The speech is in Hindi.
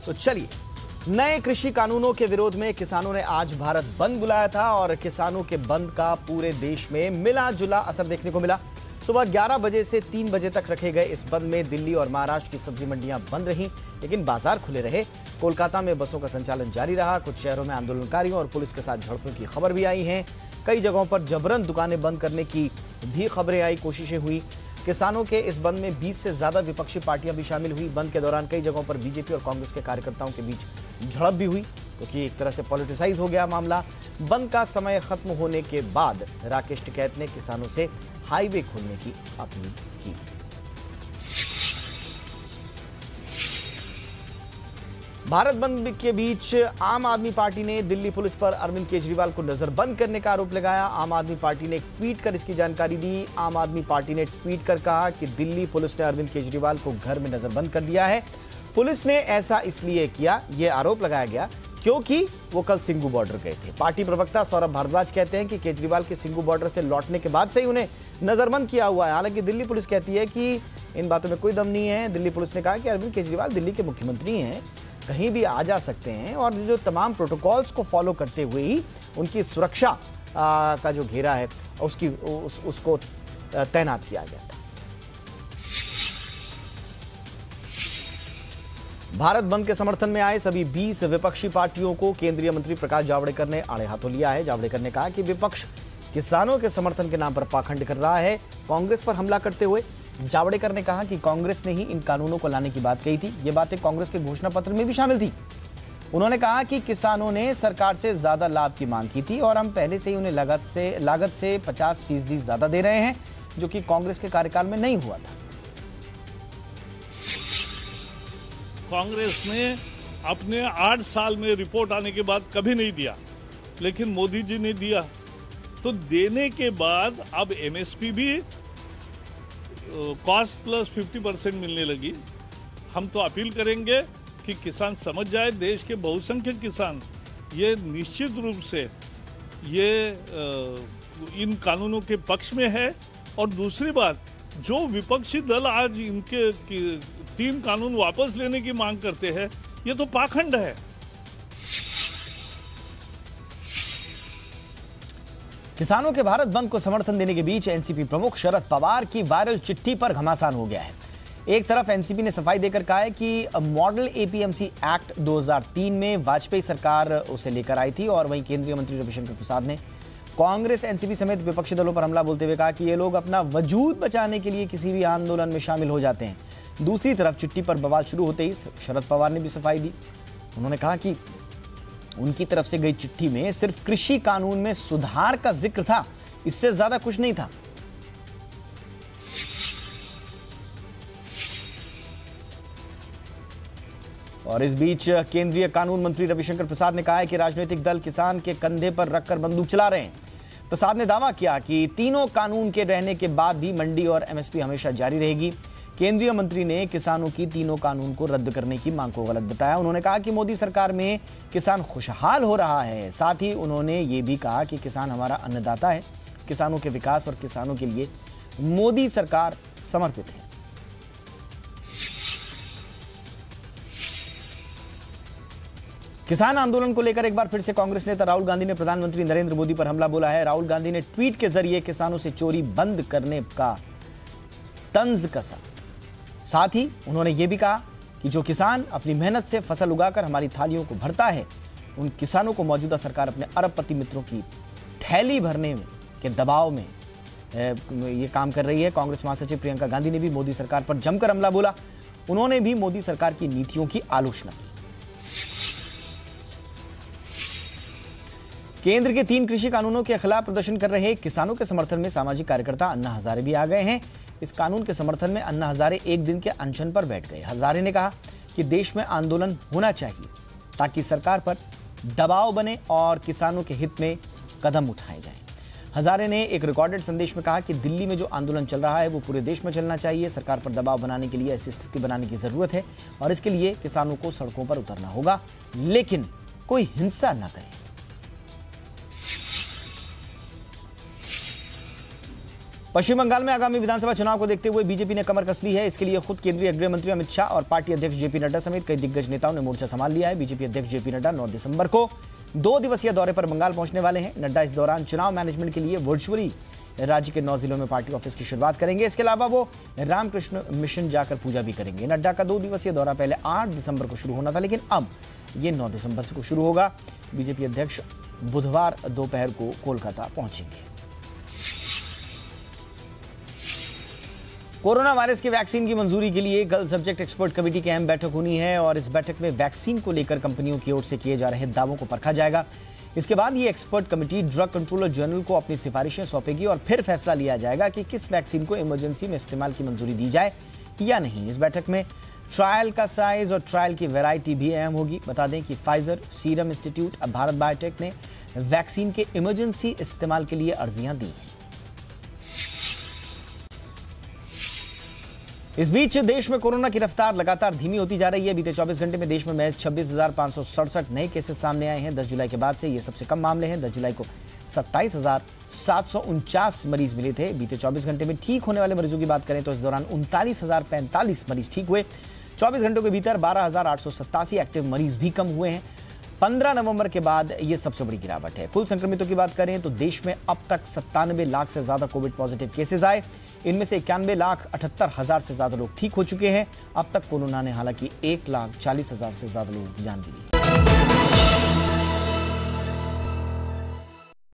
तो चलिए, नए कृषि कानूनों के विरोध में किसानों ने आज भारत बंद बुलाया था और किसानों के बंद का पूरे देश में मिला जुला असर देखने को मिला। सुबह 11 बजे से 3 बजे तक रखे गए इस बंद में दिल्ली और महाराष्ट्र की सब्जी मंडियां बंद रहीं, लेकिन बाजार खुले रहे। कोलकाता में बसों का संचालन जारी रहा। कुछ शहरों में आंदोलनकारियों और पुलिस के साथ झड़पों की खबर भी आई है। कई जगहों पर जबरन दुकानें बंद करने की भी खबरें आई, कोशिशें हुई। किसानों के इस बंद में 20 से ज्यादा विपक्षी पार्टियां भी शामिल हुई। बंद के दौरान कई जगहों पर बीजेपी और कांग्रेस के कार्यकर्ताओं के बीच झड़प भी हुई, क्योंकि एक तरह से पॉलिटिसाइज हो गया मामला। बंद का समय खत्म होने के बाद राकेश टिकैत ने किसानों से हाईवे खोलने की अपील की। भारत बंद के बीच आम आदमी पार्टी ने दिल्ली पुलिस पर अरविंद केजरीवाल को नजरबंद करने का आरोप लगाया। आम आदमी पार्टी ने एक ट्वीट कर इसकी जानकारी दी। आम आदमी पार्टी ने ट्वीट कर कहा कि दिल्ली पुलिस ने अरविंद केजरीवाल को घर में नजरबंद कर दिया है। पुलिस ने ऐसा इसलिए किया, यह आरोप लगाया गया क्योंकि वो कल सिंघू बॉर्डर गए थे। पार्टी प्रवक्ता सौरभ भारद्वाज कहते हैं कि केजरीवाल के सिंघू बॉर्डर से लौटने के बाद से ही उन्हें नजरबंद किया हुआ है। हालांकि दिल्ली पुलिस कहती है कि इन बातों में कोई दम नहीं है। दिल्ली पुलिस ने कहा कि अरविंद केजरीवाल दिल्ली के मुख्यमंत्री हैं, कहीं भी आ जा सकते हैं और जो तमाम प्रोटोकॉल्स को फॉलो करते हुए ही उनकी सुरक्षा का जो घेरा है उसको तैनात किया गया था। भारत बंद के समर्थन में आए सभी 20 विपक्षी पार्टियों को केंद्रीय मंत्री प्रकाश जावड़ेकर ने आड़े हाथों लिया है। जावड़ेकर ने कहा कि विपक्ष किसानों के समर्थन के नाम पर पाखंड कर रहा है। कांग्रेस पर हमला करते हुए जावड़ेकर ने कहा कि कांग्रेस ने ही इन कानूनों को लाने की बात कही थी। ये बातें कांग्रेस के घोषणा पत्र में भी शामिल थी। उन्होंने कहा कि किसानों ने सरकार से ज्यादा लाभ की मांग की थी और हम पहले से ही उन्हें लागत से 50% ज्यादा दे रहे हैं, जो कि कांग्रेस के कार्यकाल में नहीं हुआ था। कांग्रेस ने अपने 8 साल में रिपोर्ट आने के बाद कभी नहीं दिया, लेकिन मोदी जी ने दिया। तो देने के बाद अब एमएसपी भी कॉस्ट प्लस 50% मिलने लगी। हम तो अपील करेंगे कि किसान समझ जाए, देश के बहुसंख्यक किसान ये निश्चित रूप से ये इन कानूनों के पक्ष में है। और दूसरी बात, जो विपक्षी दल आज इनके 3 कानून वापस लेने की मांग करते हैं, ये तो पाखंड है। किसानों के भारत बंद को समर्थन देने के बीच एनसीपी प्रमुख शरद पवार की वायरल चिट्ठी पर घमासान हो गया है। एक तरफ एनसीपी ने सफाई देकर कहा है कि मॉडल एपीएमसी एक्ट 2003 में वाजपेयी सरकार उसे लेकर आई थी, और वहीं केंद्रीय मंत्री रविशंकर प्रसाद ने कांग्रेस, एनसीपी समेत विपक्षी दलों पर हमला बोलते हुए कहा कि ये लोग अपना वजूद बचाने के लिए किसी भी आंदोलन में शामिल हो जाते हैं। दूसरी तरफ चिट्ठी पर बवाल शुरू होते ही शरद पवार ने भी सफाई दी। उन्होंने कहा कि उनकी तरफ से गई चिट्ठी में सिर्फ कृषि कानून में सुधार का जिक्र था, इससे ज्यादा कुछ नहीं था। और इस बीच केंद्रीय कानून मंत्री रविशंकर प्रसाद ने कहा है कि राजनीतिक दल किसान के कंधे पर रखकर बंदूक चला रहे हैं। प्रसाद ने दावा किया कि तीनों कानून के रहने के बाद भी मंडी और एमएसपी हमेशा जारी रहेगी। केंद्रीय मंत्री ने किसानों की तीनों कानून को रद्द करने की मांग को गलत बताया। उन्होंने कहा कि मोदी सरकार में किसान खुशहाल हो रहा है। साथ ही उन्होंने ये भी कहा कि किसान हमारा अन्नदाता है। किसानों के विकास और किसानों के लिए मोदी सरकार समर्पित है। किसान आंदोलन को लेकर एक बार फिर से कांग्रेस नेता राहुल गांधी ने प्रधानमंत्री नरेंद्र मोदी पर हमला बोला है। राहुल गांधी ने ट्वीट के जरिए किसानों से चोरी बंद करने का तंज कसा। साथ ही उन्होंने ये भी कहा कि जो किसान अपनी मेहनत से फसल उगाकर हमारी थालियों को भरता है, उन किसानों को मौजूदा सरकार अपने अरबपति मित्रों की थैली भरने के दबाव में ये काम कर रही है। कांग्रेस महासचिव प्रियंका गांधी ने भी मोदी सरकार पर जमकर हमला बोला। उन्होंने भी मोदी सरकार की नीतियों की आलोचना की। केंद्र के 3 कृषि कानूनों के खिलाफ प्रदर्शन कर रहे किसानों के समर्थन में सामाजिक कार्यकर्ता अन्ना हजारे भी आ गए हैं। इस कानून के समर्थन में अन्ना हजारे एक दिन के अनशन पर बैठ गए। हजारे ने कहा कि देश में आंदोलन होना चाहिए ताकि सरकार पर दबाव बने और किसानों के हित में कदम उठाए जाएं। हजारे ने एक रिकॉर्डेड संदेश में कहा कि दिल्ली में जो आंदोलन चल रहा है वो पूरे देश में चलना चाहिए। सरकार पर दबाव बनाने के लिए ऐसी स्थिति बनाने की जरूरत है और इसके लिए किसानों को सड़कों पर उतरना होगा, लेकिन कोई हिंसा न करे। पश्चिम बंगाल में आगामी विधानसभा चुनाव को देखते हुए बीजेपी ने कमर कस ली है। इसके लिए खुद केंद्रीय गृह मंत्री अमित शाह और पार्टी अध्यक्ष जेपी नड्डा समेत कई दिग्गज नेताओं ने मोर्चा संभाल लिया है। बीजेपी अध्यक्ष जेपी नड्डा 9 दिसंबर को 2 दिवसीय दौरे पर बंगाल पहुंचने वाले हैं। नड्डा इस दौरान चुनाव मैनेजमेंट के लिए वर्चुअली राज्य के 9 जिलों में पार्टी ऑफिस की शुरुआत करेंगे। इसके अलावा वो रामकृष्ण मिशन जाकर पूजा भी करेंगे। नड्डा का 2 दिवसीय दौरा पहले 8 दिसंबर को शुरू होना था, लेकिन अब ये 9 दिसंबर से शुरू होगा। बीजेपी अध्यक्ष बुधवार दोपहर को कोलकाता पहुंचेंगे। कोरोना वायरस की वैक्सीन की मंजूरी के लिए कल सब्जेक्ट एक्सपर्ट कमेटी की अहम बैठक होनी है और इस बैठक में वैक्सीन को लेकर कंपनियों की ओर से किए जा रहे दावों को परखा जाएगा। इसके बाद ये expert committee drug controller general को अपनी सिफारिशें सौंपेगी और फिर फैसला लिया जाएगा कि किस वैक्सीन को इमरजेंसी में इस्तेमाल की मंजूरी दी जाए या नहीं। इस बैठक में ट्रायल का साइज और ट्रायल की वैरायटी भी अहम होगी। बता दें कि फाइजर, सीरम इंस्टीट्यूट और भारत बायोटेक ने वैक्सीन के इमरजेंसी इस्तेमाल के लिए अर्जियां दी हैं। इस बीच देश में कोरोना की रफ्तार लगातार धीमी होती जा रही है। बीते 24 घंटे में देश में महज 26,567 नए केसेस सामने आए हैं। 10 जुलाई के बाद से ये सबसे कम मामले हैं। 10 जुलाई को 27,749 मरीज मिले थे। बीते 24 घंटे में ठीक होने वाले मरीजों की बात करें तो इस दौरान 39,045 मरीज ठीक हुए। 24 घंटों के भीतर 12,887 एक्टिव मरीज भी कम हुए हैं। 15 नवंबर के बाद ये सबसे बड़ी गिरावट है। कुल संक्रमितों की बात करें तो देश में अब तक 97 लाख से ज्यादा कोविड पॉजिटिव केसेस आए। इनमें से 91,78,000 से ज्यादा लोग ठीक हो चुके हैं। अब तक कोरोना ने हालांकि 1,40,000 से ज्यादा लोगों की जान ली।